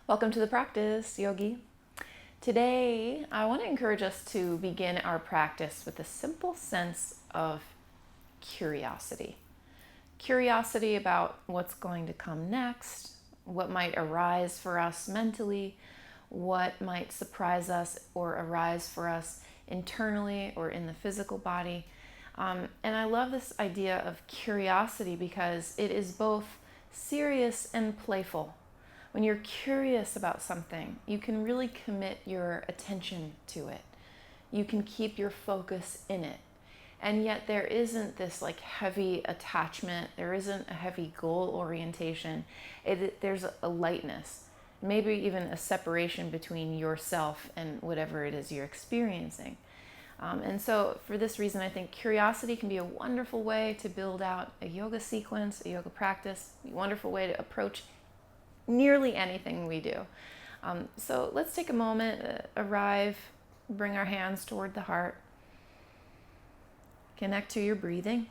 Welcome to the practice, yogi. Today, I want to encourage us to begin our practice with a simple sense of curiosity. Curiosity about what's going to come next, what might arise for us mentally, what might surprise us or arise for us internally or in the physical body. And I love this idea of curiosity because it is both serious and playful. When you're curious about something, you can really commit your attention to it. You can keep your focus in it. And yet there isn't this like heavy attachment. There isn't a heavy goal orientation. There's a lightness, maybe even a separation between yourself and whatever it is you're experiencing. And so for this reason, I think curiosity can be a wonderful way to build out a yoga sequence, a yoga practice, a wonderful way to approach nearly anything we do. So let's take a moment, arrive, bring our hands toward the heart, connect to your breathing,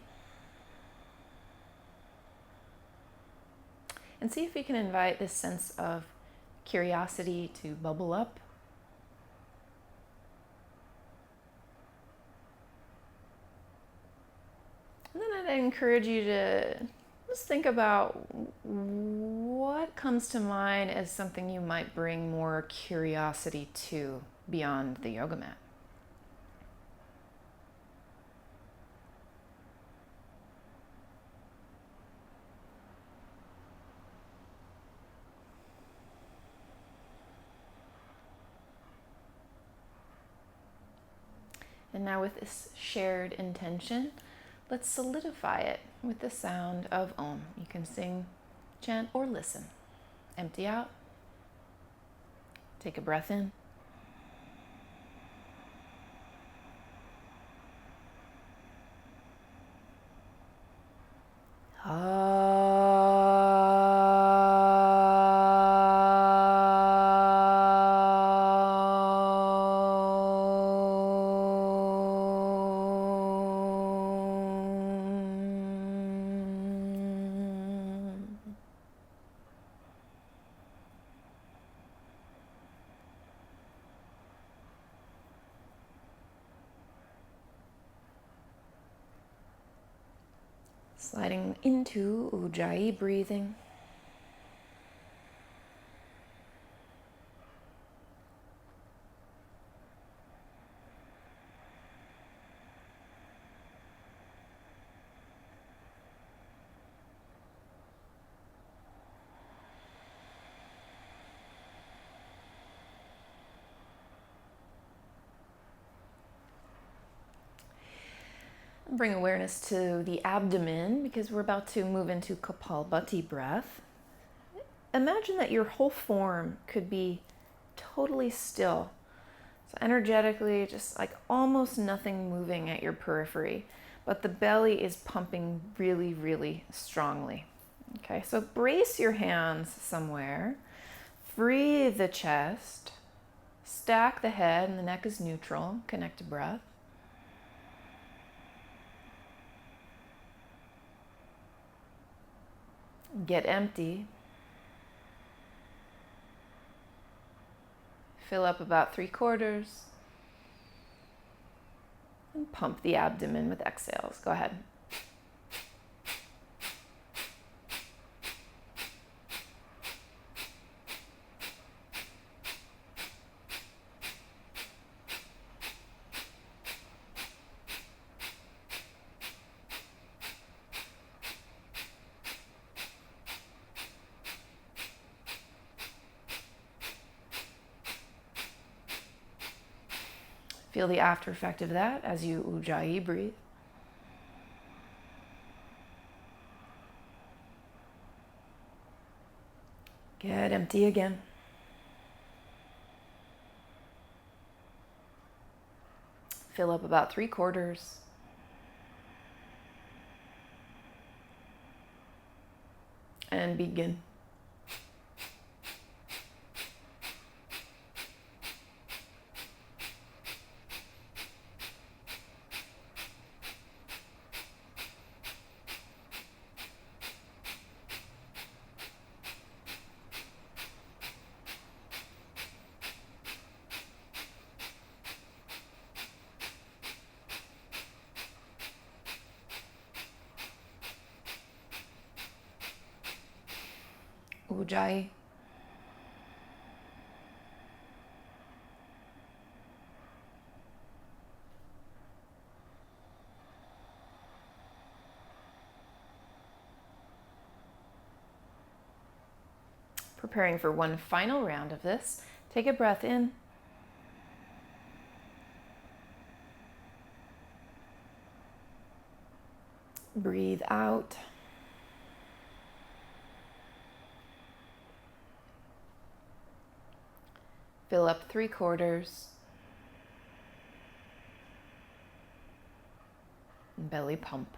and see if we can invite this sense of curiosity to bubble up. And then I'd encourage you to just think about what comes to mind as something you might bring more curiosity to beyond the yoga mat. And now with this shared intention, let's solidify it with the sound of Om. You can sing, chant, or listen. Empty out. Take a breath in. Sliding into Ujjayi breathing. Bring awareness to the abdomen because we're about to move into Kapalbhati breath. Imagine that your whole form could be totally still. So energetically, just like almost nothing moving at your periphery, but the belly is pumping really, really strongly. Okay, so brace your hands somewhere. Free the chest. Stack the head and the neck is neutral. Connect to breath. Get empty. Fill up about 3/4. And pump the abdomen with exhales. Go ahead. Feel the after effect of that as you Ujjayi breathe. Get empty again. Fill up about 3/4. And begin. Ujjayi. Preparing for one final round of this. Take a breath in. Breathe out. Fill up 3/4. Belly pump.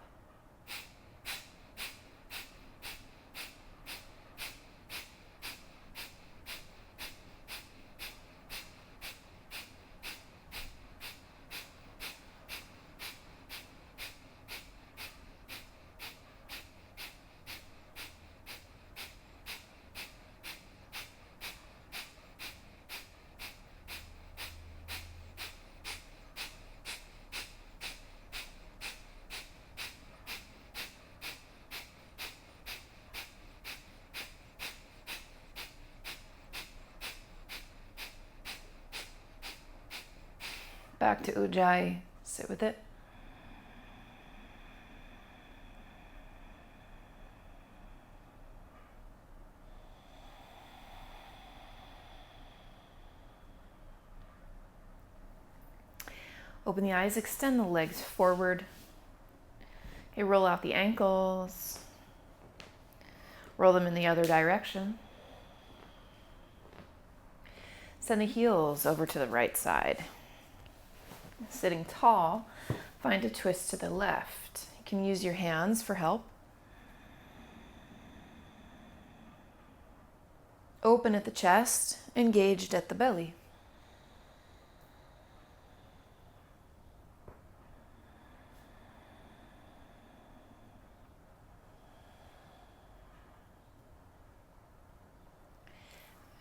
Back to Ujjayi. Sit with it. Open the eyes, extend the legs forward. Okay, roll out the ankles. Roll them in the other direction. Send the heels over to the right side. Sitting tall, find a twist to the left. You can use your hands for help. Open at the chest, engaged at the belly.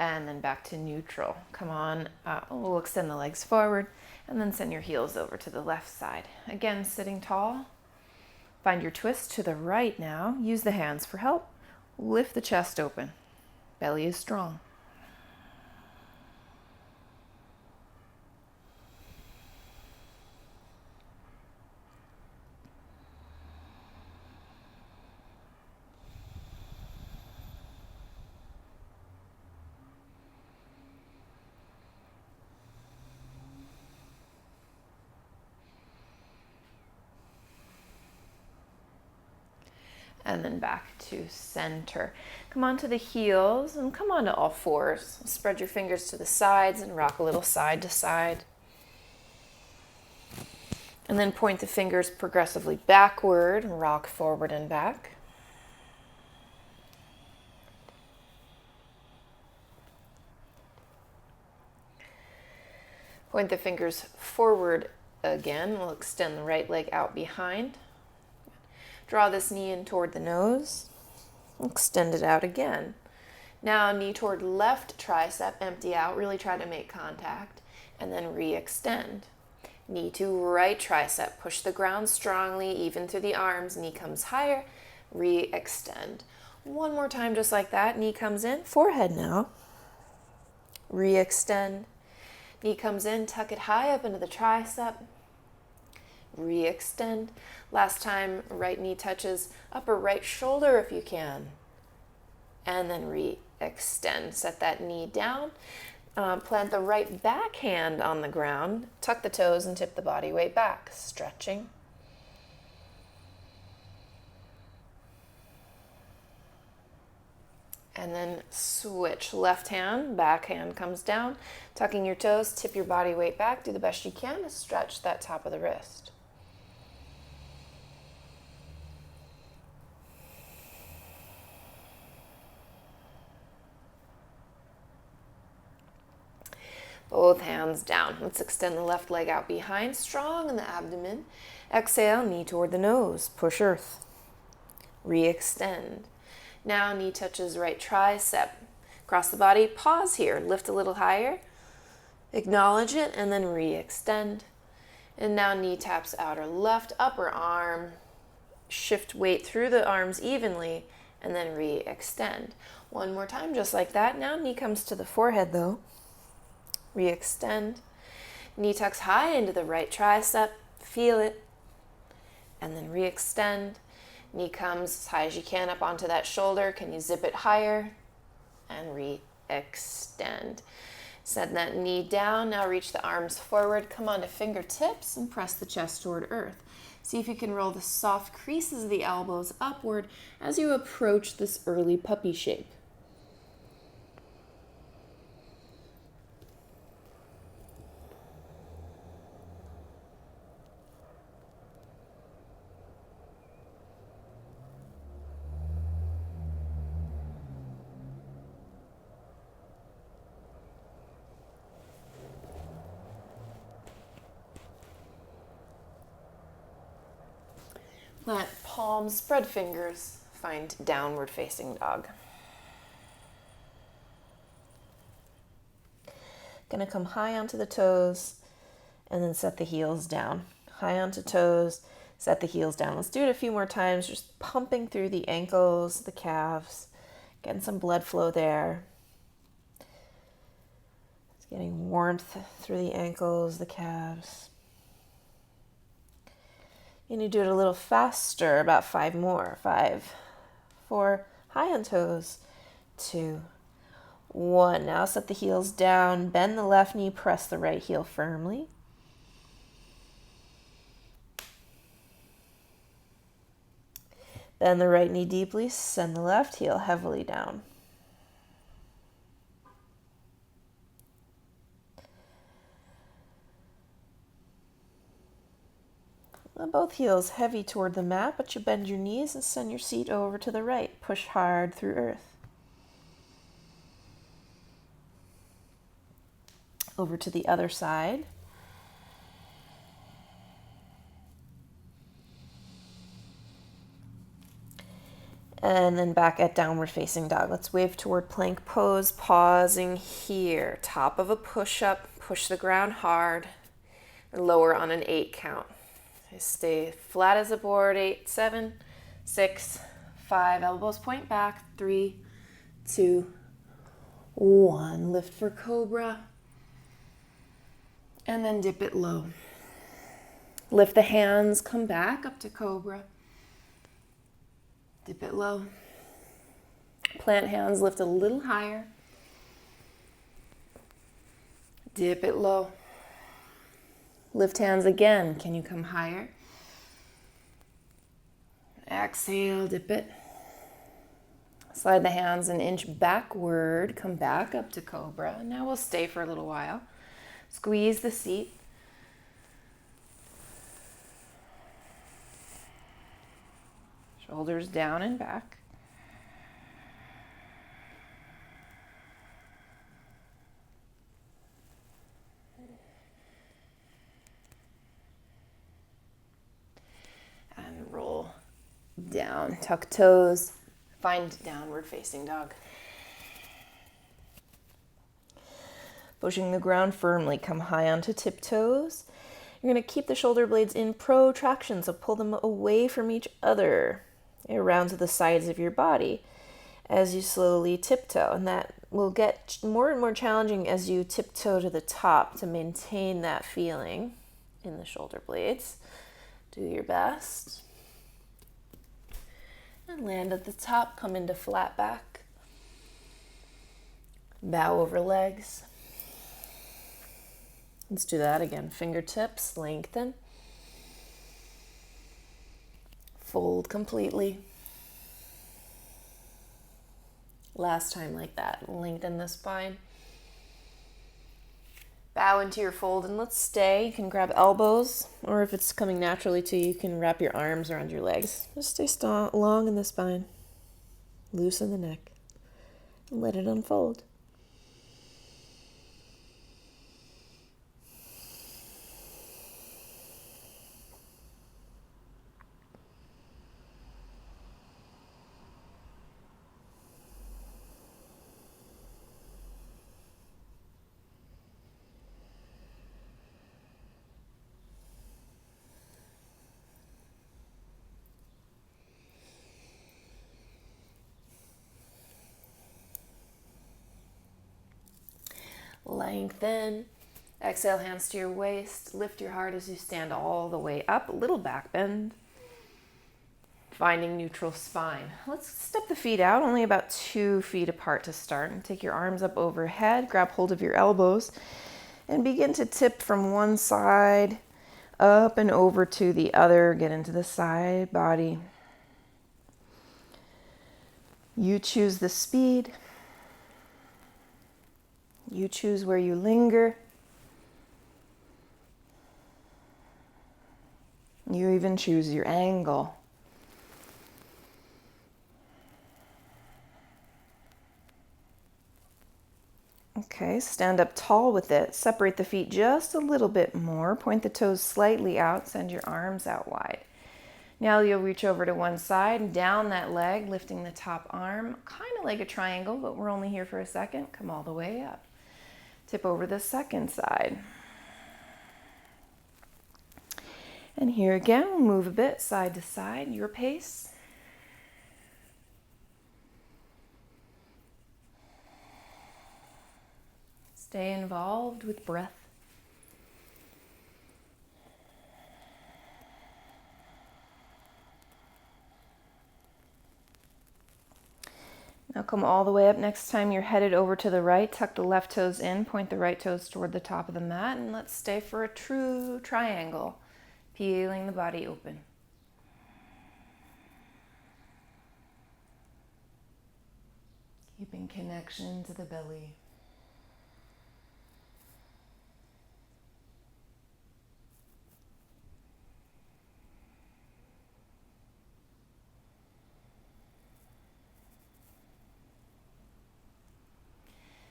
And then back to neutral. Come on, we'll extend the legs forward and then send your heels over to the left side. Again, sitting tall. Find your twist to the right now. Use the hands for help. Lift the chest open. Belly is strong. And then back to center. Come onto the heels and come onto all fours. Spread your fingers to the sides and rock a little side to side. And then point the fingers progressively backward and rock forward and back. Point the fingers forward again. We'll extend the right leg out behind. Draw this knee in toward the nose. Extend it out again. Now knee toward left tricep, empty out, really try to make contact, and then re-extend. Knee to right tricep, push the ground strongly, even through the arms, knee comes higher, re-extend. One more time just like that, knee comes in, forehead now. Re-extend. Knee comes in, tuck it high up into the tricep. Re-extend. Last time, right knee touches upper right shoulder if you can. And then re-extend. Set that knee down. Plant the right back hand on the ground. Tuck the toes and tip the body weight back. Stretching. And then switch. Left hand, back hand comes down. Tucking your toes, tip your body weight back. Do the best you can to stretch that top of the wrist. Both hands down. Let's extend the left leg out behind, strong in the abdomen. Exhale, knee toward the nose. Push earth. Re-extend. Now knee touches right tricep. Cross the body, pause here. Lift a little higher. Acknowledge it, and then re-extend. And now knee taps outer left upper arm. Shift weight through the arms evenly, and then re-extend. One more time, just like that. Now knee comes to the forehead though. Re-extend. Knee tucks high into the right tricep. Feel it. And then re-extend. Knee comes as high as you can up onto that shoulder. Can you zip it higher? And re-extend. Send that knee down. Now reach the arms forward. Come onto fingertips and press the chest toward earth. See if you can roll the soft creases of the elbows upward as you approach this early puppy shape. Let palms spread fingers. Find downward facing dog. Gonna come high onto the toes and then set the heels down. High onto toes, set the heels down. Let's do it a few more times, just pumping through the ankles, the calves, getting some blood flow there. It's getting warmth through the ankles, the calves. And you do it a little faster, about 5 more. 5, 4, high on toes, 2, 1. Now set the heels down, bend the left knee, press the right heel firmly. Bend the right knee deeply, send the left heel heavily down. Both heels heavy toward the mat, but you bend your knees and send your seat over to the right. Push hard through earth. Over to the other side. And then back at downward facing dog. Let's wave toward plank pose, pausing here. Top of a push-up, push the ground hard, and lower on an 8 count. Stay flat as a board. 8, 7, 6, 5. Elbows point back. 3, 2, 1. Lift for cobra. And then dip it low. Lift the hands. Come back up to cobra. Dip it low. Plant hands. Lift a little higher. Dip it low. Lift hands again. Can you come higher? Exhale, dip it. Slide the hands an inch backward. Come back up to cobra. Now we'll stay for a little while. Squeeze the seat. Shoulders down and back. And roll down. Tuck toes. Find downward facing dog. Pushing the ground firmly. Come high onto tiptoes. You're going to keep the shoulder blades in protraction, so pull them away from each other, around to the sides of your body as you slowly tiptoe. And that will get more and more challenging as you tiptoe to the top to maintain that feeling in the shoulder blades. Do your best. And land at the top, come into flat back. Bow over legs. Let's do that again. Fingertips, lengthen. Fold completely. Last time like that. Lengthen the spine. Bow into your fold and let's stay. You can grab elbows, or if it's coming naturally to you, you can wrap your arms around your legs. Just stay long in the spine. Loosen the neck. And let it unfold. Lengthen. Exhale, hands to your waist. Lift your heart as you stand all the way up. A little back bend. Finding neutral spine. Let's step the feet out, only about 2 feet apart to start. And take your arms up overhead. Grab hold of your elbows. And begin to tip from one side up and over to the other. Get into the side body. You choose the speed. You choose where you linger. You even choose your angle. Okay, stand up tall with it. Separate the feet just a little bit more. Point the toes slightly out. Send your arms out wide. Now you'll reach over to one side and down that leg, lifting the top arm, kind of like a triangle, but we're only here for a second. Come all the way up. Tip over the second side. And here again, we'll move a bit side to side, your pace. Stay involved with breath. Now come all the way up. Next time you're headed over to the right, tuck the left toes in, point the right toes toward the top of the mat, and let's stay for a true triangle, peeling the body open. Keeping connection to the belly.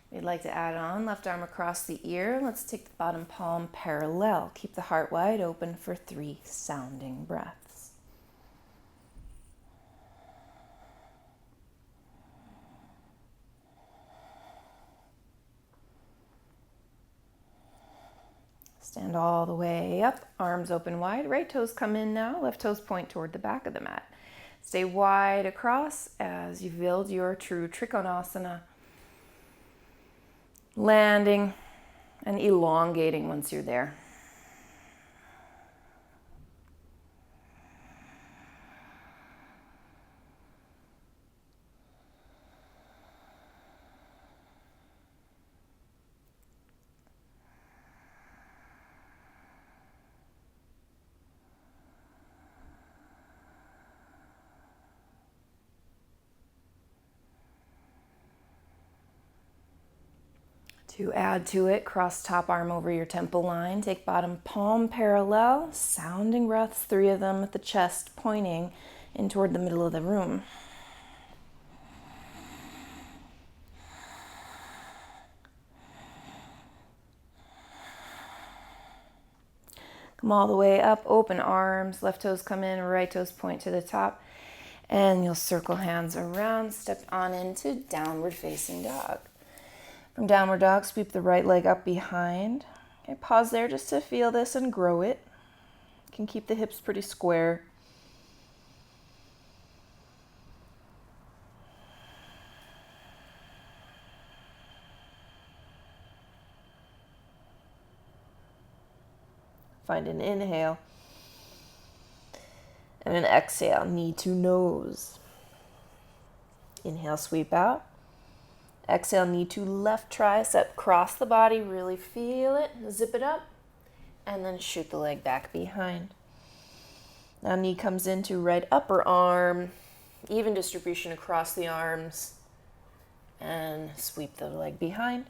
We'd like to add on left arm across the ear. Let's take the bottom palm parallel. Keep the heart wide open for 3 sounding breaths. Stand all the way up, arms open wide. Right toes come in now, left toes point toward the back of the mat. Stay wide across as you build your true Trikonasana. Landing and elongating once you're there. To add to it, cross top arm over your temple line. Take bottom palm parallel, sounding breaths, 3 of them with the chest pointing in toward the middle of the room. Come all the way up, open arms, left toes come in, right toes point to the top, and you'll circle hands around, step on into downward facing dog. From downward dog, sweep the right leg up behind. Okay, pause there just to feel this and grow it. You can keep the hips pretty square. Find an inhale and an exhale, knee to nose. Inhale, sweep out. Exhale, knee to left tricep, cross the body, really feel it, zip it up, and then shoot the leg back behind. Now knee comes into right upper arm, even distribution across the arms, and sweep the leg behind.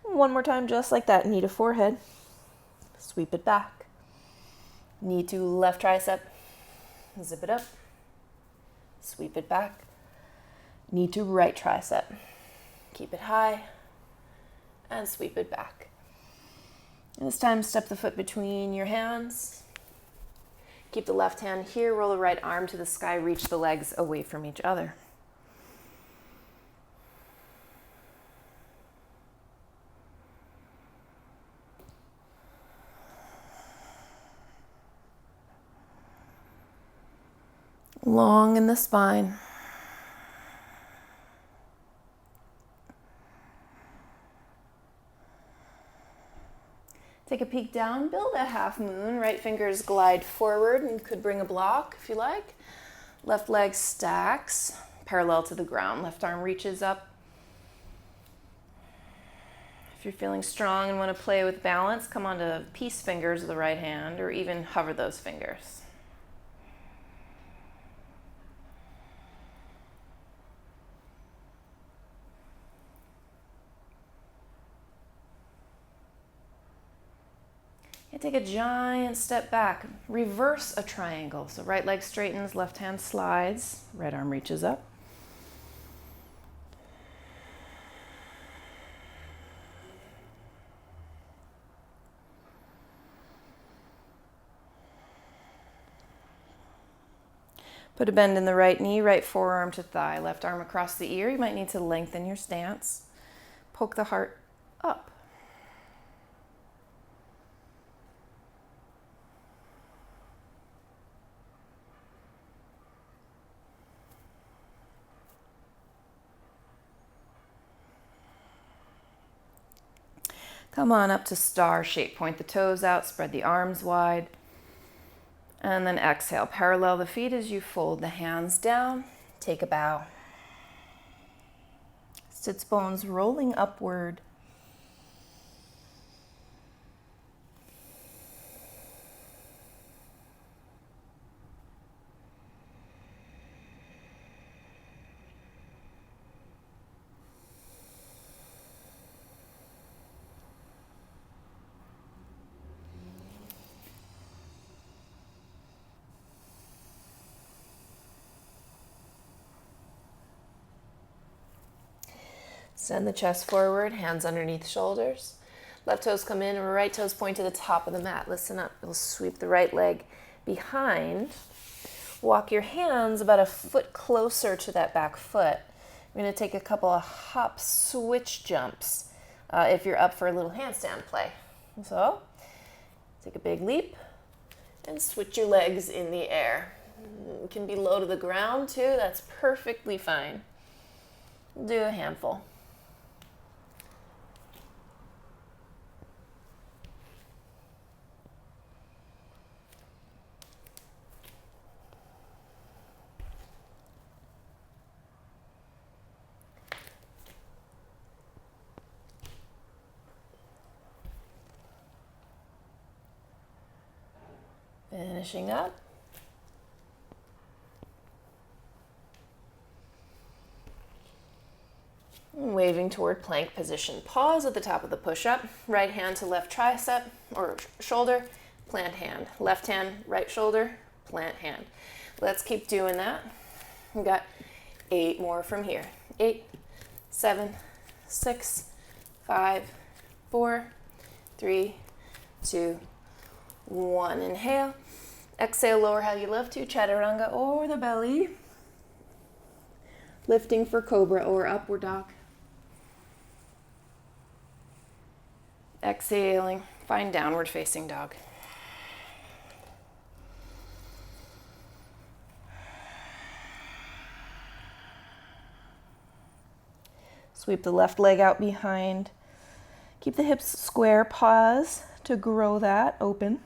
One more time, just like that, knee to forehead, sweep it back. Knee to left tricep, zip it up, sweep it back. Knee to right tricep. Keep it high and sweep it back. And this time, step the foot between your hands. Keep the left hand here, roll the right arm to the sky, reach the legs away from each other. Long in the spine. Take a peek down, build a half moon. Right fingers glide forward and could bring a block if you like. Left leg stacks parallel to the ground. Left arm reaches up. If you're feeling strong and want to play with balance, come onto peace fingers of the right hand or even hover those fingers. You take a giant step back, reverse a triangle. So right leg straightens, left hand slides, right arm reaches up. Put a bend in the right knee, right forearm to thigh, left arm across the ear. You might need to lengthen your stance. Poke the heart up. Come on up to star shape. Point the toes out, spread the arms wide. And then exhale. Parallel the feet as you fold the hands down. Take a bow. Sits bones rolling upward. Send the chest forward, hands underneath shoulders. Left toes come in and right toes point to the top of the mat. Listen up. We'll sweep the right leg behind. Walk your hands about a foot closer to that back foot. We're going to take a couple of hop switch jumps if you're up for a little handstand play. So, take a big leap and switch your legs in the air. You can be low to the ground too. That's perfectly fine. Do a handful. Finishing up. Waving toward plank position. Pause at the top of the push-up. Right hand to left tricep or shoulder, plant hand. Left hand, right shoulder, plant hand. Let's keep doing that. We've got 8 more from here. 8, 7, 6, 5, 4, 3, 2, 1. Inhale. Exhale, lower how you love to. Chaturanga or the belly. Lifting for cobra or upward dog. Exhaling, find downward facing dog. Sweep the left leg out behind. Keep the hips square. Pause to grow that open.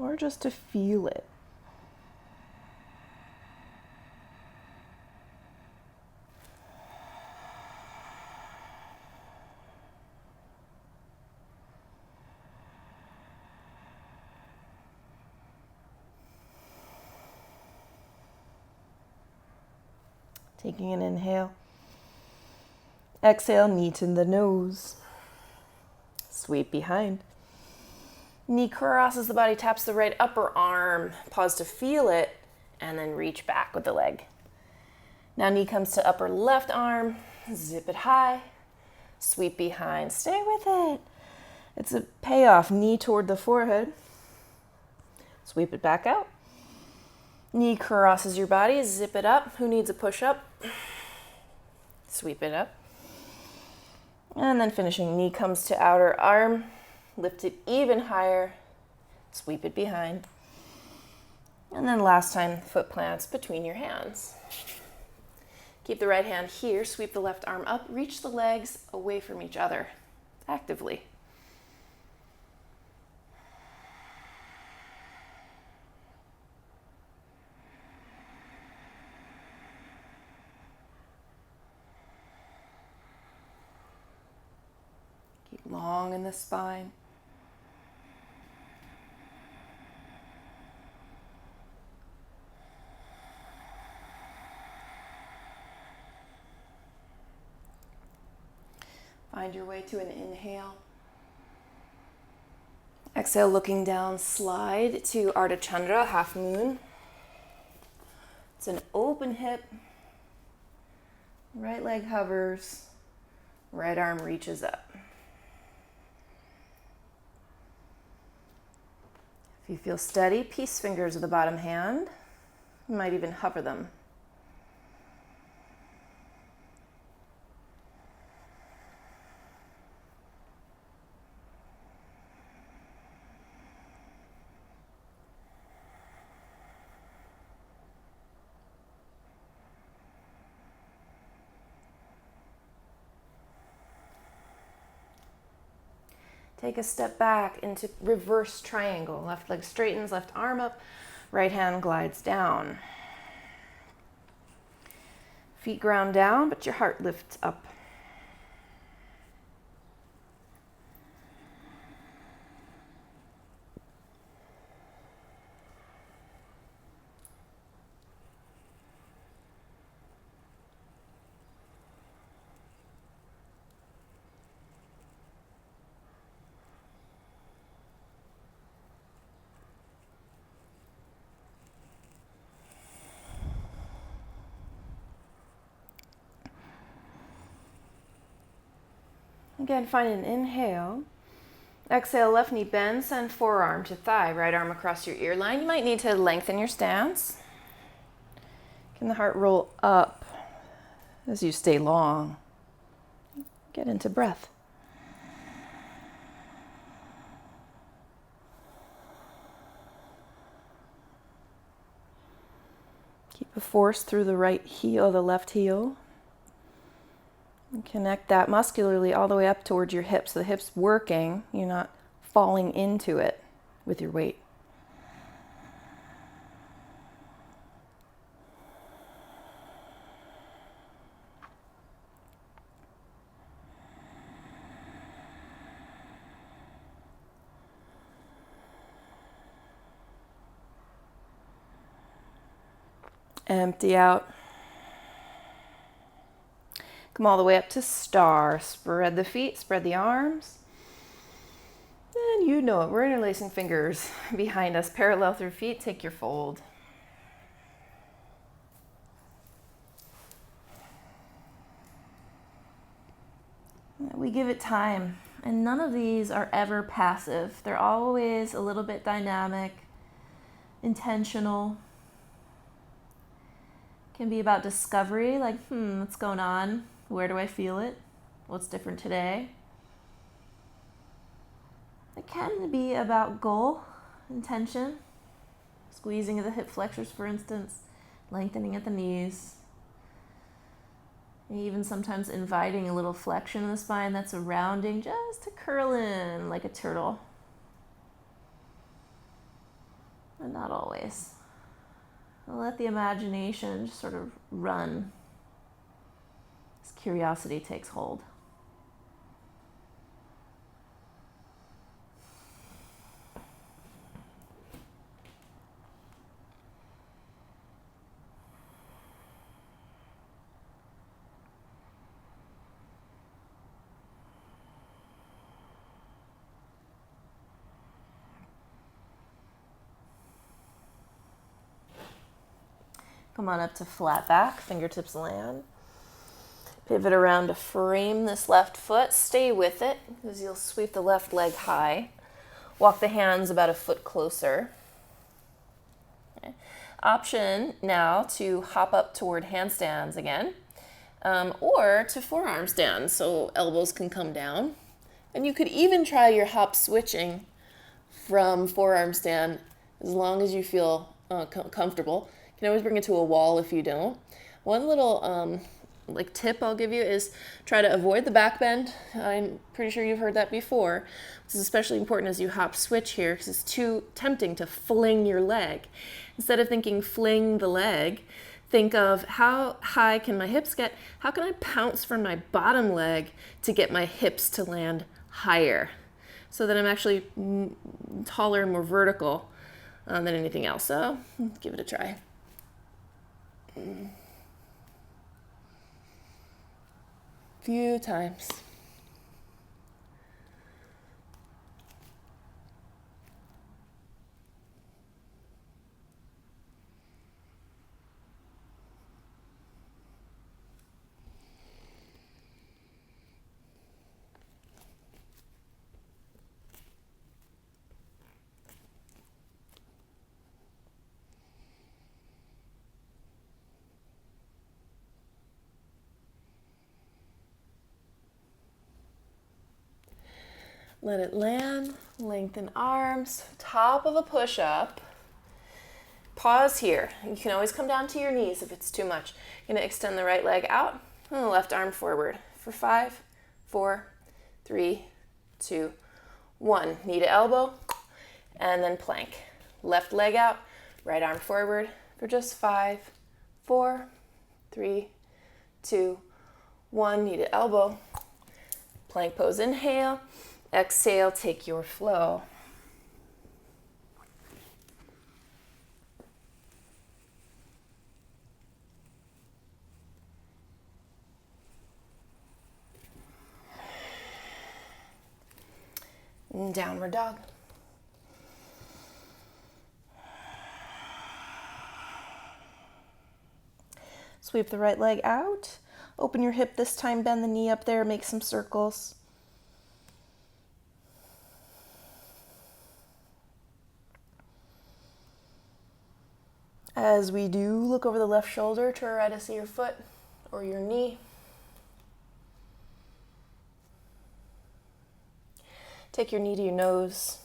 Or just to feel it. Taking an inhale. Exhale, knee to the nose. Sweep behind. Knee crosses the body, taps the right upper arm. Pause to feel it, and then reach back with the leg. Now knee comes to upper left arm. Zip it high. Sweep behind. Stay with it. It's a payoff. Knee toward the forehead. Sweep it back out. Knee crosses your body. Zip it up. Who needs a push-up? Sweep it up. And then finishing. Knee comes to outer arm. Lift it even higher. Sweep it behind. And then last time, foot plants between your hands. Keep the right hand here, sweep the left arm up, reach the legs away from each other actively. Keep long in the spine. Find your way to an inhale. Exhale, looking down, slide to Ardha Chandra, half moon. It's an open hip. Right leg hovers, right arm reaches up. If you feel steady, peace fingers of the bottom hand. You might even hover them. Take a step back into reverse triangle. Left leg straightens, left arm up, right hand glides down. Feet ground down, but your heart lifts up. Again, find an inhale. Exhale, left knee bends, send forearm to thigh, right arm across your ear line. You might need to lengthen your stance. Can the heart roll up as you stay long? Get into breath. Keep a force through the right heel, the left heel. And connect that muscularly all the way up towards your hips. So the hips working, you're not falling into it with your weight. Empty out. Come all the way up to star. Spread the feet, spread the arms. And you know it, we're interlacing fingers behind us, parallel through feet. Take your fold. We give it time, and none of these are ever passive. They're always a little bit dynamic, intentional. Can be about discovery, like, what's going on? Where do I feel it? What's different today? It can be about goal, intention, squeezing of the hip flexors, for instance, lengthening at the knees. Even sometimes inviting a little flexion in the spine, that's a rounding, just to curl in like a turtle. But not always. Let the imagination just sort of run as curiosity takes hold. Come on up to flat back, fingertips land. Pivot around to frame this left foot. Stay with it as you'll sweep the left leg high. Walk the hands about a foot closer. Okay. Option now to hop up toward handstands again, or to forearm stands, so elbows can come down. And you could even try your hop switching from forearm stand as long as you feel comfortable. You can always bring it to a wall if you don't. One little like tip I'll give you is try to avoid the back bend. I'm pretty sure you've heard that before. This is especially important as you hop switch here because it's too tempting to fling your leg. Instead of thinking fling the leg, think of how high can my hips get? How can I pounce from my bottom leg to get my hips to land higher so that I'm actually taller and more vertical than anything else. So give it a try. Few times. Let it land, lengthen arms, top of a push-up. Pause here. You can always come down to your knees if it's too much. You're gonna extend the right leg out and the left arm forward for 5, 4, 3, 2, 1. Knee to elbow, and then plank. Left leg out, right arm forward for just 5, 4, 3, 2, 1. Knee to elbow, plank pose, inhale. Exhale, take your flow. Downward dog. Sweep the right leg out. Open your hip this time, bend the knee up there, make some circles. As we do, look over the left shoulder, try to see your foot or your knee. Take your knee to your nose.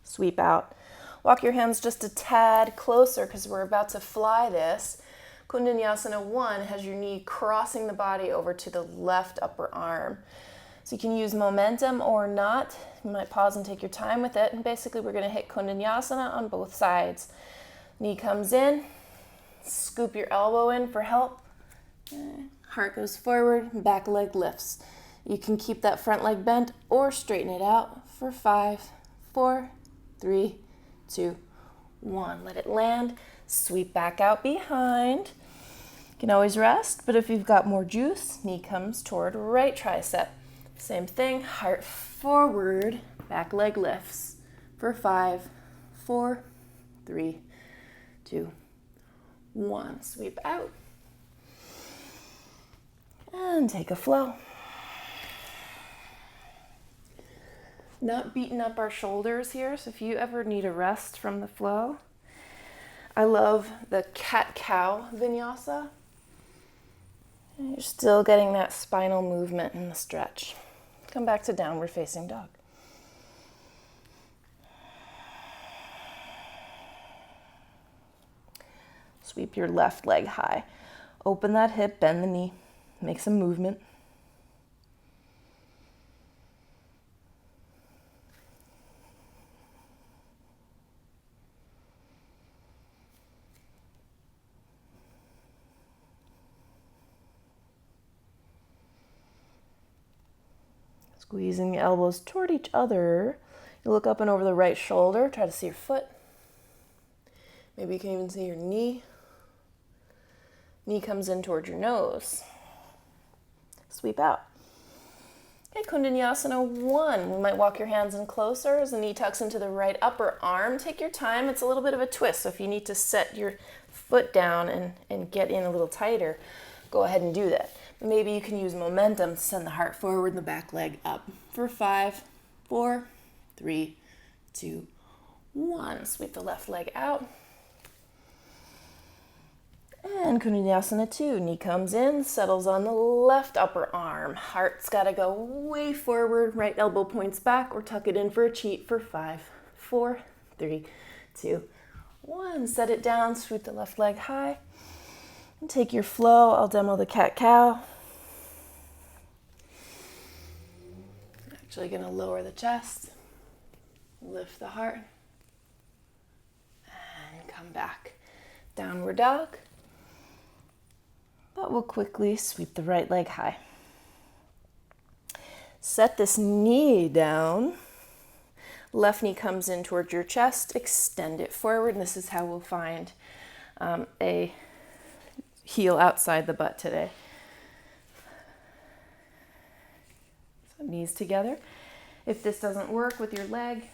Sweep out. Walk your hands just a tad closer because we're about to fly this. Kundanyasana 1 has your knee crossing the body over to the left upper arm. So you can use momentum or not. You might pause and take your time with it. And basically we're going to hit Kundanyasana on both sides. Knee comes in, scoop your elbow in for help. Heart goes forward, back leg lifts. You can keep that front leg bent or straighten it out for 5, 4, 3, 2, 1. Let it land, sweep back out behind. You can always rest, but if you've got more juice, knee comes toward right tricep. Same thing, heart forward, back leg lifts for 5, 4, 3, 2, 1. Sweep out. And take a flow. Not beating up our shoulders here, so if you ever need a rest from the flow, I love the cat-cow vinyasa. You're still getting that spinal movement in the stretch. Come back to downward facing dog. Sweep your left leg high. Open that hip, bend the knee, make some movement. Squeezing the elbows toward each other. You look up and over the right shoulder, try to see your foot. Maybe you can even see your knee. Knee comes in toward your nose. Sweep out. Okay, Kundanyasana 1. We might walk your hands in closer as the knee tucks into the right upper arm. Take your time. It's a little bit of a twist, so if you need to set your foot down and get in a little tighter, go ahead and do that. Maybe you can use momentum to send the heart forward and the back leg up for 5, 4, 3, 2, 1. Sweep the left leg out. And Kundanyasana 2, knee comes in, settles on the left upper arm. Heart's got to go way forward, right elbow points back, or tuck it in for a cheat for 5, 4, 3, 2, 1. Set it down, sweep the left leg high. Take your flow. I'll demo the cat-cow. Actually going to lower the chest, lift the heart, and come back. Downward dog. But we'll quickly sweep the right leg high. Set this knee down. Left knee comes in towards your chest. Extend it forward. And this is how we'll find a heel outside the butt today. So knees together. If this doesn't work with your leg,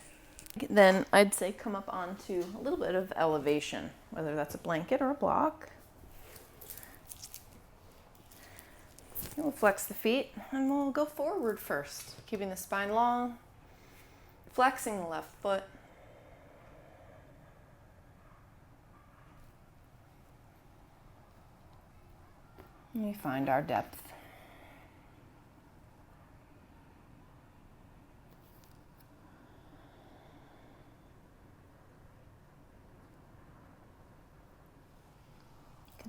then I'd say come up onto a little bit of elevation, whether that's a blanket or a block. We'll flex the feet and we'll go forward first, keeping the spine long, flexing the left foot. And we find our depth.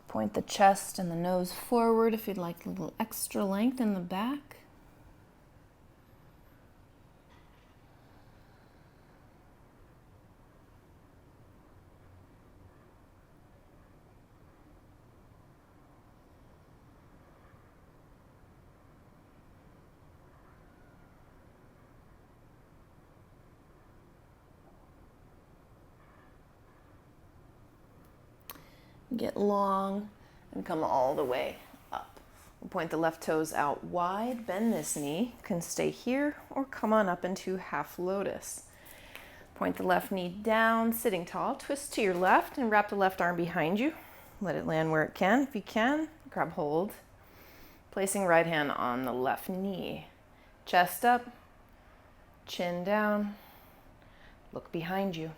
Point the chest and the nose forward if you'd like a little extra length in the back. Get long and come all the way up. We'll point the left toes out wide, bend this knee. You can stay here or come on up into half lotus. Point the left knee down, sitting tall. Twist to your left and wrap the left arm behind you. Let it land where it can. If you can, grab hold. Placing right hand on the left knee. Chest up, chin down. Look behind you.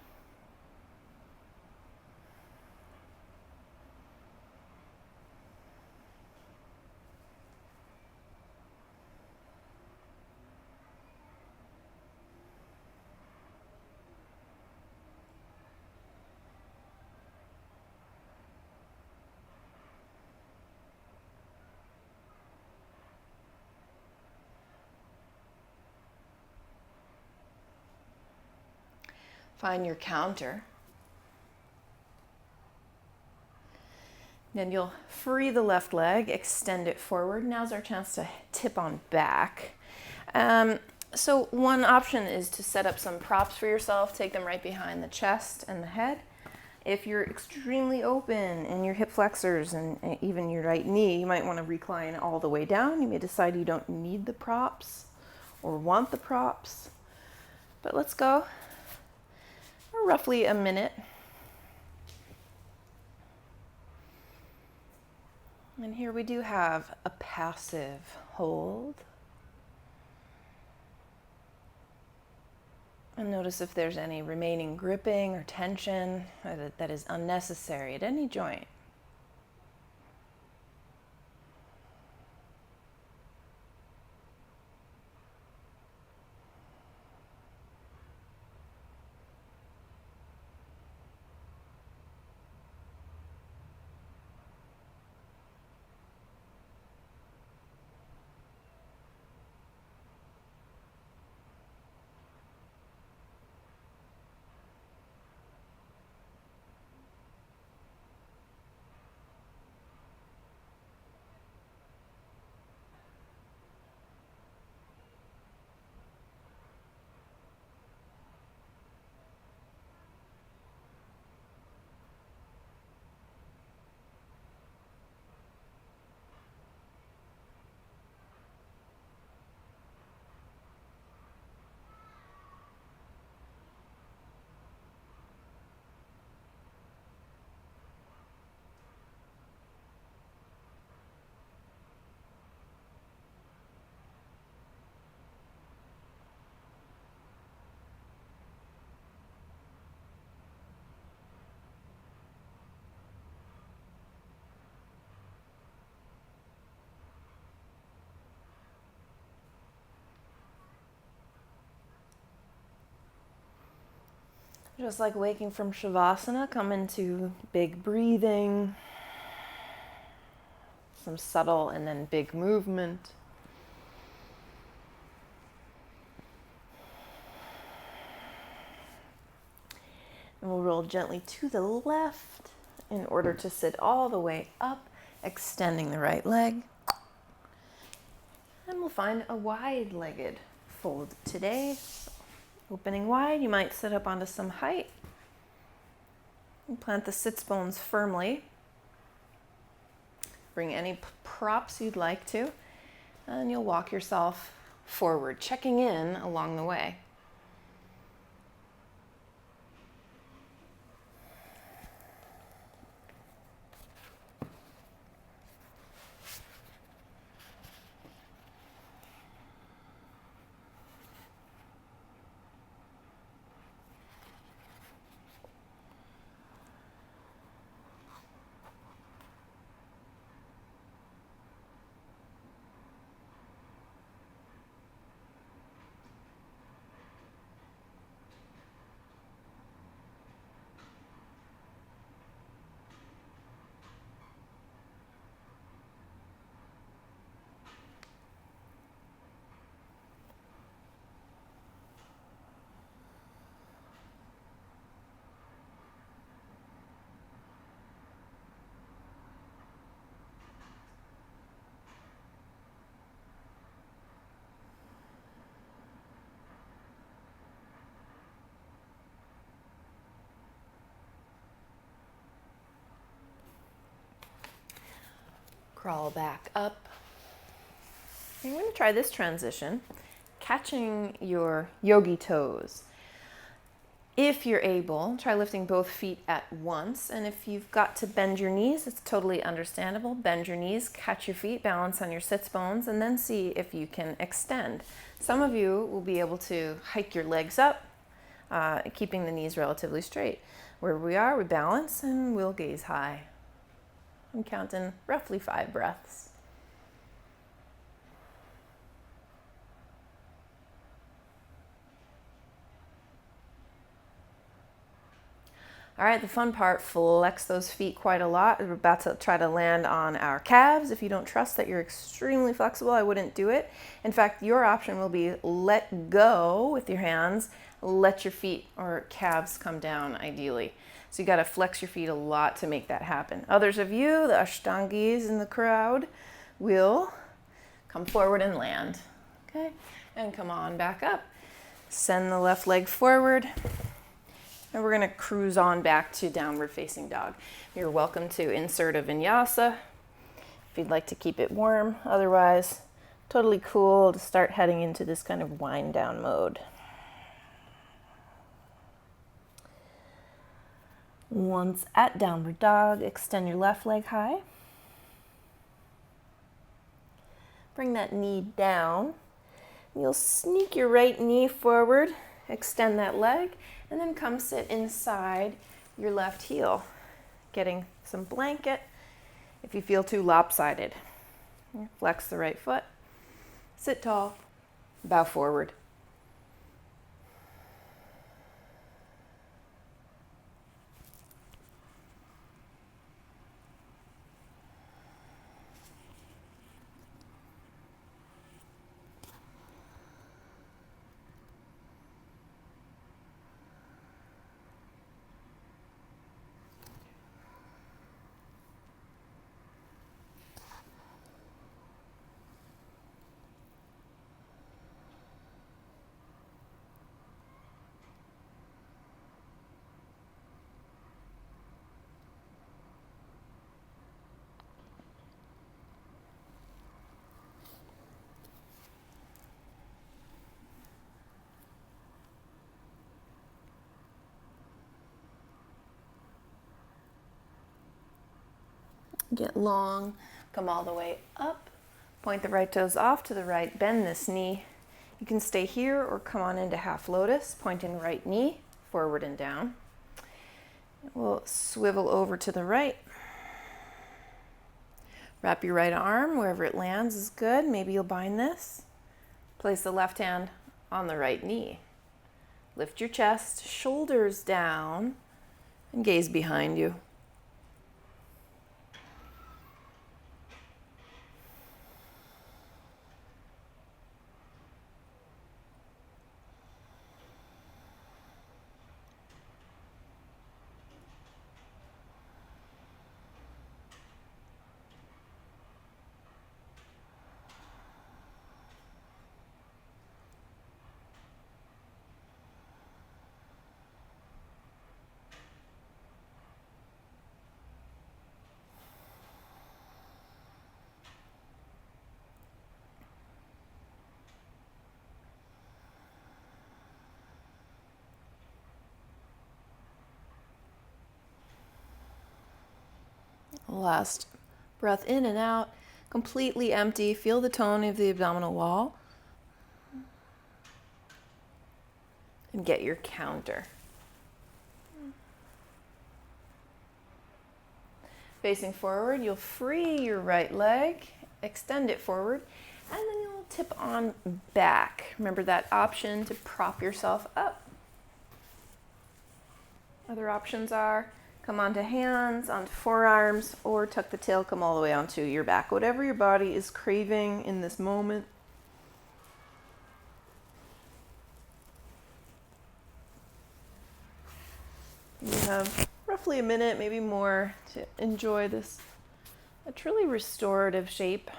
Find your counter. Then you'll free the left leg, extend it forward. Now's our chance to tip on back. So one option is to set up some props for yourself. Take them right behind the chest and the head. If you're extremely open in your hip flexors and even your right knee, you might want to recline all the way down. You may decide you don't need the props or want the props. But let's go. Roughly a minute. And here we do have a passive hold. And notice if there's any remaining gripping or tension that is unnecessary at any joint. Just like waking from Shavasana, come into big breathing. some subtle and then big movement. And we'll roll gently to the left in order to sit all the way up, extending the right leg. And we'll find a wide-legged fold today. So opening wide, you might sit up onto some height. And plant the sits bones firmly. Bring any props you'd like to, and you'll walk yourself forward, checking in along the way. Crawl back up. You're going to try this transition, catching your yogi toes. If you're able, try lifting both feet at once. And if you've got to bend your knees, it's totally understandable. Bend your knees, catch your feet, balance on your sits bones, and then see if you can extend. Some of you will be able to hike your legs up, keeping the knees relatively straight. Where we are, we balance and we'll gaze high. I'm counting roughly 5 breaths. All right, the fun part, flex those feet quite a lot. We're about to try to land on our calves. If you don't trust that you're extremely flexible, I wouldn't do it. In fact, your option will be let go with your hands, let your feet or calves come down ideally. So you got to flex your feet a lot to make that happen. Others of you, the Ashtangis in the crowd, will come forward and land. Okay, and come on back up. Send the left leg forward. And we're going to cruise on back to downward facing dog. You're welcome to insert a vinyasa if you'd like to keep it warm. Otherwise, totally cool to start heading into this kind of wind down mode. Once at downward dog, extend your left leg high. Bring that knee down. You'll sneak your right knee forward, extend that leg, and then come sit inside your left heel, getting some blanket if you feel too lopsided. Flex the right foot, sit tall, bow forward. Get long, come all the way up, point the right toes off to the right, bend this knee. You can stay here or come on into half lotus, pointing right knee forward and down. We'll swivel over to the right. Wrap your right arm wherever it lands is good. Maybe you'll bind this. Place the left hand on the right knee. Lift your chest, shoulders down, and gaze behind you. Last breath in and out, completely empty. Feel the tone of the abdominal wall. And get your counter. Facing forward, you'll free your right leg, extend it forward, and then you'll tip on back. Remember that option to prop yourself up. Other options are come onto hands, onto forearms, or tuck the tail, come all the way onto your back. Whatever your body is craving in this moment. You have roughly a minute, maybe more, to enjoy this a truly restorative shape.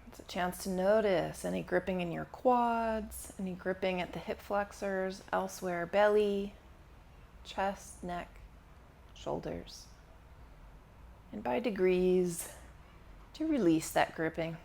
It's a chance to notice any gripping in your quads, any gripping at the hip flexors, elsewhere, belly, chest, neck, shoulders. And by degrees, to release that gripping.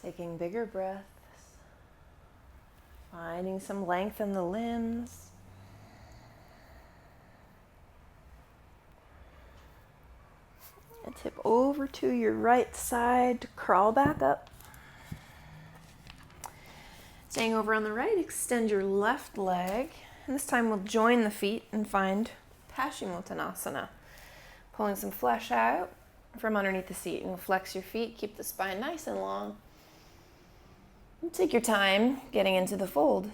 Taking bigger breaths, finding some length in the limbs. And tip over to your right side to crawl back up. Staying over on the right, extend your left leg. And this time we'll join the feet and find Paschimottanasana. Pulling some flesh out from underneath the seat. And we'll flex your feet, keep the spine nice and long. And take your time getting into the fold.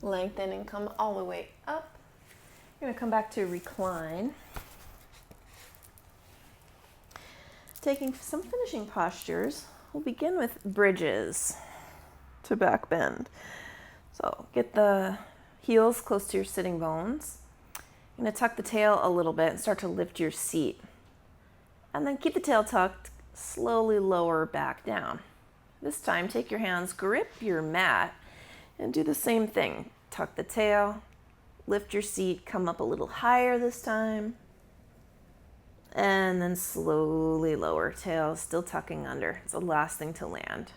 Lengthen and come all the way up. You're going to come back to recline. Taking some finishing postures, we'll begin with bridges to back bend. So get the heels close to your sitting bones. You're going to tuck the tail a little bit and start to lift your seat. And then keep the tail tucked, slowly lower back down. This time, take your hands, grip your mat, and do the same thing. Tuck the tail, lift your seat, come up a little higher this time, and then slowly lower. Tail still tucking under. It's the last thing to land.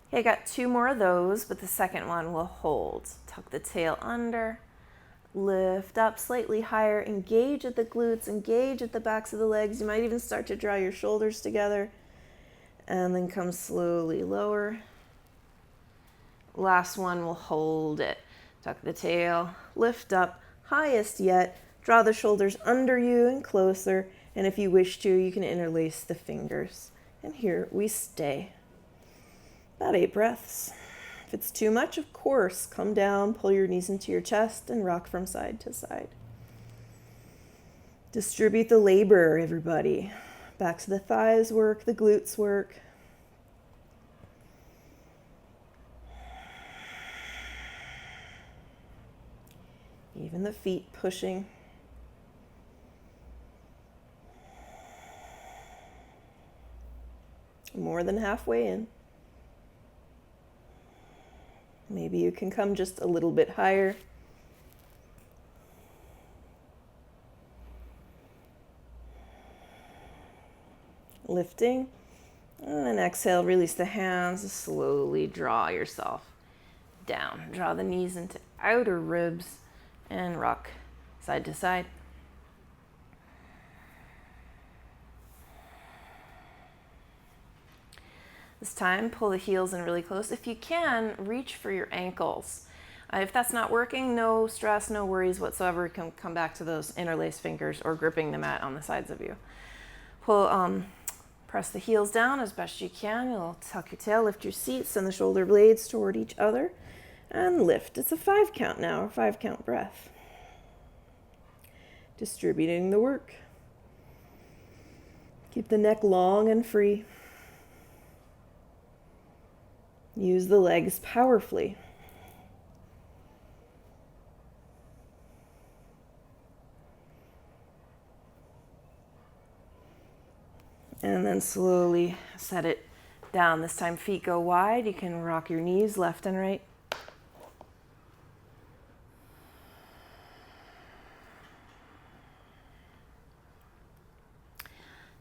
Okay, I got 2 more of those, but the second one will hold. Tuck the tail under, lift up slightly higher, engage at the glutes, engage at the backs of the legs. You might even start to draw your shoulders together, and then come slowly lower. Last one will hold it. Tuck the tail, lift up, highest yet, draw the shoulders under you and closer, and if you wish to, you can interlace the fingers. And here we stay. About 8 breaths. If it's too much, of course, come down, pull your knees into your chest, and rock from side to side. Distribute the labor, everybody. Backs of the thighs work, the glutes work. Even the feet pushing. More than halfway in. Maybe you can come just a little bit higher. Lifting. And then exhale, release the hands. Slowly draw yourself down. Draw the knees into outer ribs and rock side to side. This time, pull the heels in really close. If you can, reach for your ankles. If that's not working, no stress, no worries whatsoever. You can come back to those interlaced fingers or gripping the mat on the sides of you. Press the heels down as best you can. You'll tuck your tail, lift your seat, send the shoulder blades toward each other, and lift. It's a 5 count now, a 5 count breath. Distributing the work. Keep the neck long and free. Use the legs powerfully. And then slowly set it down. This time feet go wide. You can rock your knees left and right.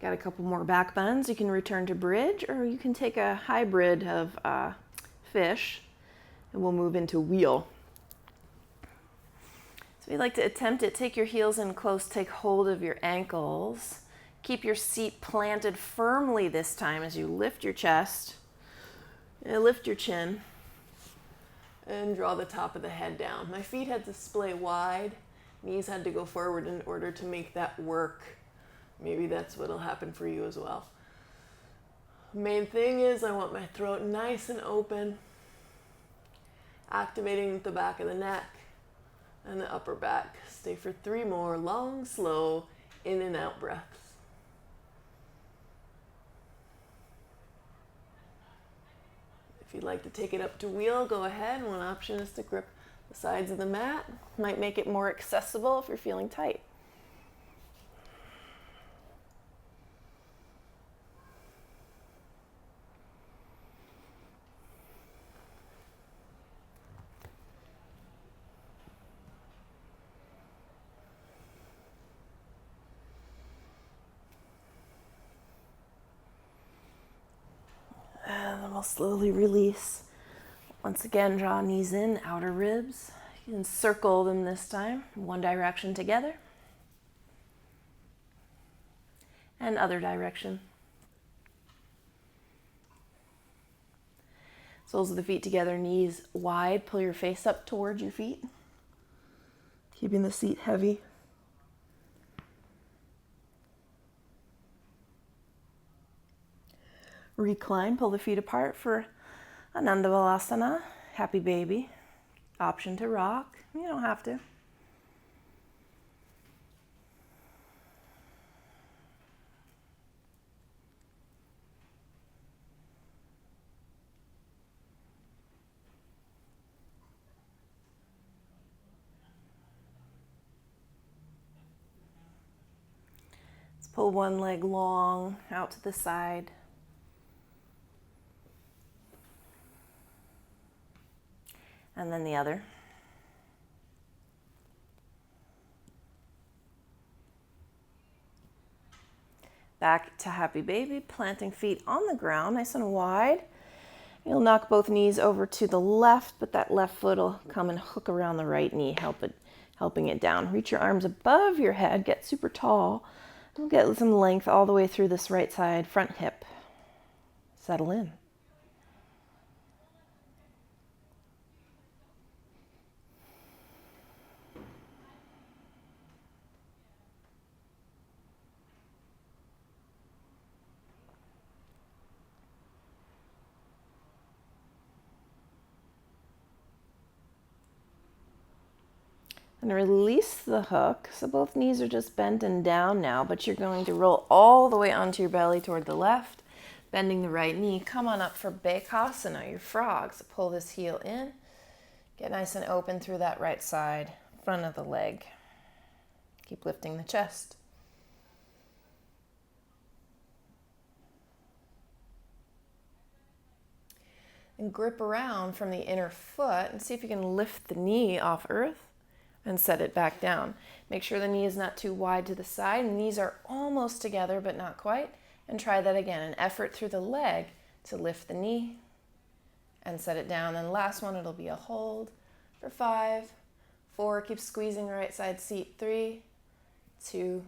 Got a couple more back bends. You can return to bridge, or you can take a hybrid of fish, and we'll move into wheel. So if you'd like to attempt it, take your heels in close, take hold of your ankles. Keep your seat planted firmly this time as you lift your chest, and lift your chin, and draw the top of the head down. My feet had to splay wide, knees had to go forward in order to make that work. Maybe that's what'll happen for you as well. Main thing is I want my throat nice and open, activating the back of the neck and the upper back. Stay for 3 more long, slow, in and out breaths. If you'd like to take it up to wheel, go ahead. One option is to grip the sides of the mat. Might make it more accessible if you're feeling tight. And then we'll slowly release. Once again, draw knees in, outer ribs. You can circle them this time, one direction together. And other direction. Soles of the feet together, knees wide. Pull your face up towards your feet. Keeping the seat heavy. Recline, pull the feet apart for Ananda Balasana, happy baby. Option to rock, you don't have to. Pull one leg long out to the side. And then the other. Back to happy baby, planting feet on the ground, nice and wide. You'll knock both knees over to the left, but that left foot will come and hook around the right knee, helping it down. Reach your arms above your head, get super tall. We'll get some length all the way through this right side front hip. Settle in. And release the hook. So both knees are just bent and down now, but you're going to roll all the way onto your belly toward the left, bending the right knee. Come on up for Bakasana, your frog. So pull this heel in. Get nice and open through that right side, front of the leg. Keep lifting the chest. And grip around from the inner foot and see if you can lift the knee off earth and set it back down. Make sure the knee is not too wide to the side. Knees are almost together, but not quite. And try that again. An effort through the leg to lift the knee and set it down. And last one, it'll be a hold for 5, 4. Keep squeezing the right side seat. 3, 2,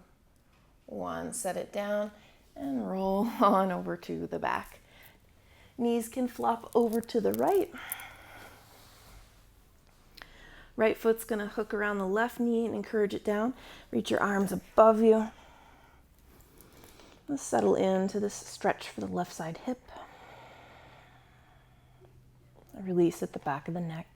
1. Set it down and roll on over to the back. Knees can flop over to the right. Right foot's going to hook around the left knee and encourage it down. Reach your arms above you. Let's settle into this stretch for the left side hip. Release at the back of the neck.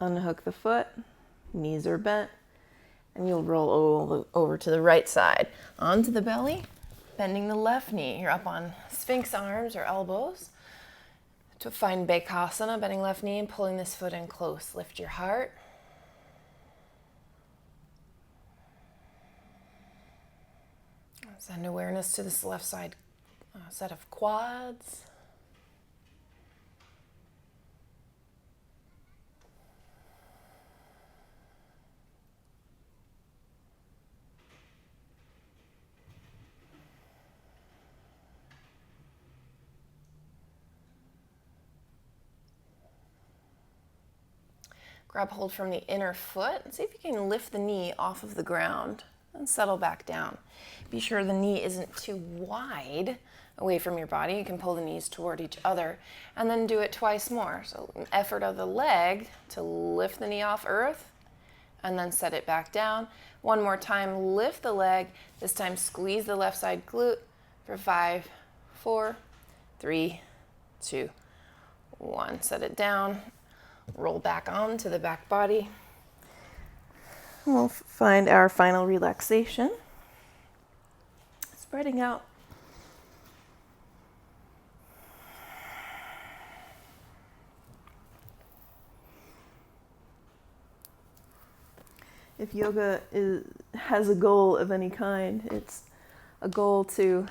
Unhook the foot, knees are bent, and you'll roll over to the right side. Onto the belly, bending the left knee. You're up on Sphinx arms or elbows. To find Bakasana, bending left knee and pulling this foot in close. Lift your heart. Send awareness to this left side set of quads. Grab hold from the inner foot and see if you can lift the knee off of the ground and settle back down. Be sure the knee isn't too wide away from your body. You can pull the knees toward each other and then do it twice more. So an effort of the leg to lift the knee off earth and then set it back down. One more time, lift the leg. This time squeeze the left side glute for 5, 4, 3, 2, 1. Set it down. Roll back onto the back body. We'll find our final relaxation. Spreading out. If yoga has a goal of any kind, it's a goal to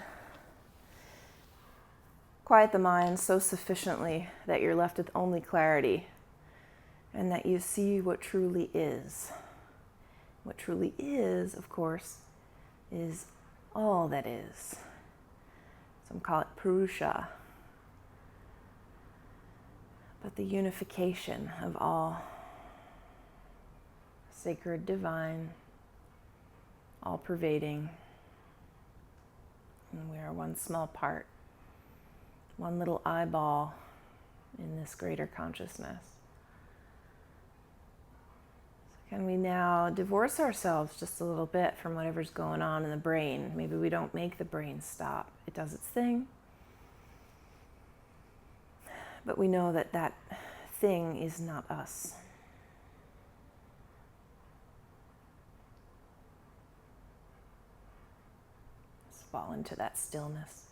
quiet the mind so sufficiently that you're left with only clarity and that you see what truly is. What truly is, of course, is all that is. Some call it Purusha. But the unification of all. Sacred, divine, all-pervading, And we are one small part, one little eyeball in this greater consciousness. So can we now divorce ourselves just a little bit from whatever's going on in the brain? Maybe we don't make the brain stop. It does its thing. But we know that that thing is not us. Let's fall into that stillness.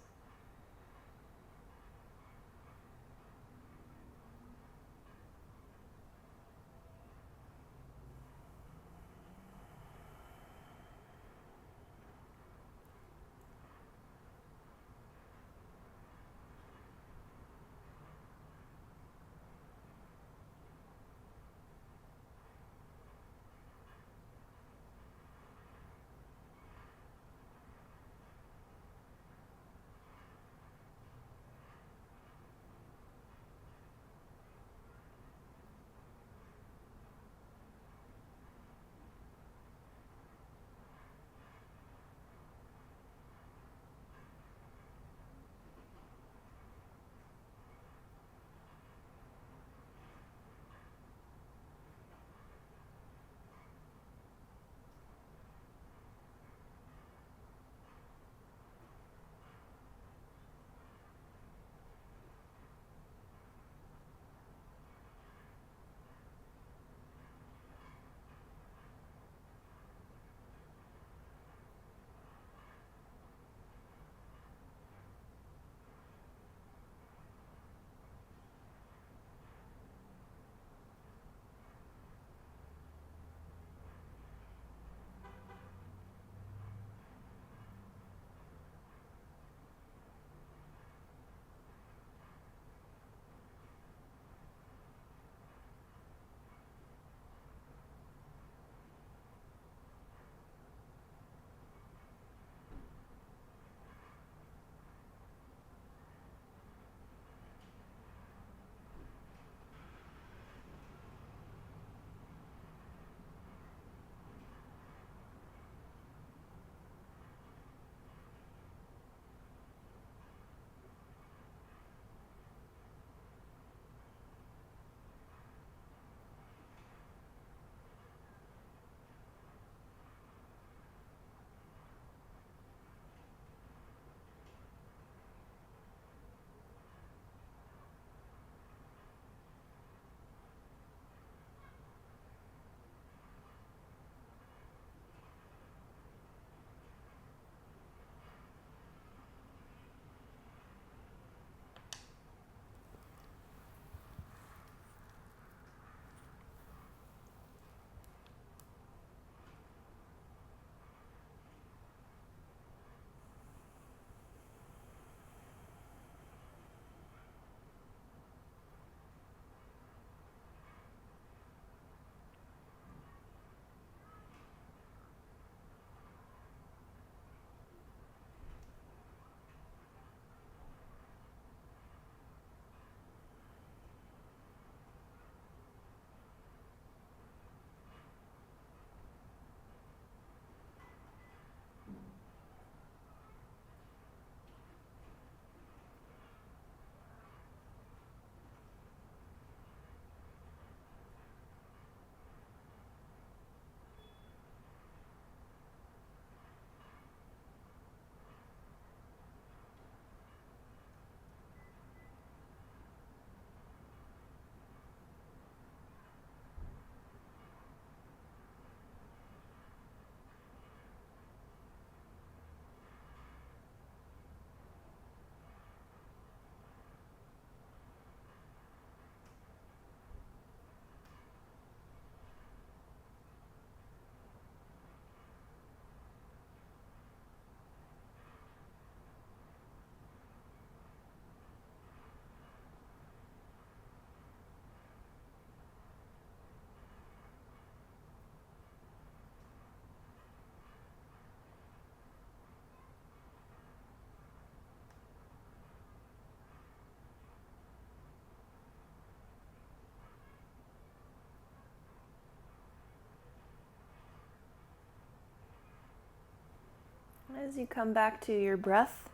As you come back to your breath,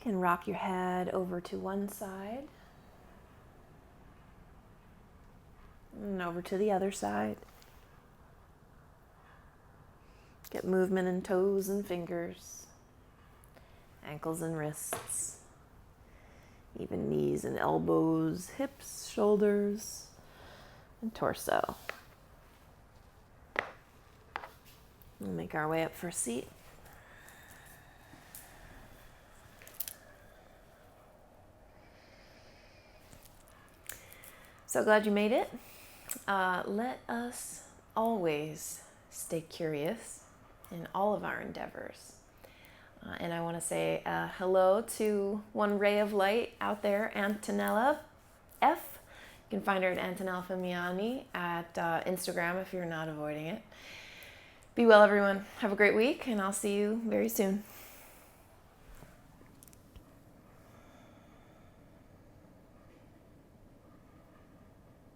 You can rock your head over to one side and over to the other side. Get movement in toes and fingers, ankles and wrists, even knees and elbows, hips, shoulders, and torso. We'll make our way up for a seat. So glad you made it. Let us always stay curious in all of our endeavors. And I want to say hello to one ray of light out there, Antonella F. You can find her at Antonella Femiani at Instagram if you're not avoiding it. Be well, everyone. Have a great week, and I'll see you very soon.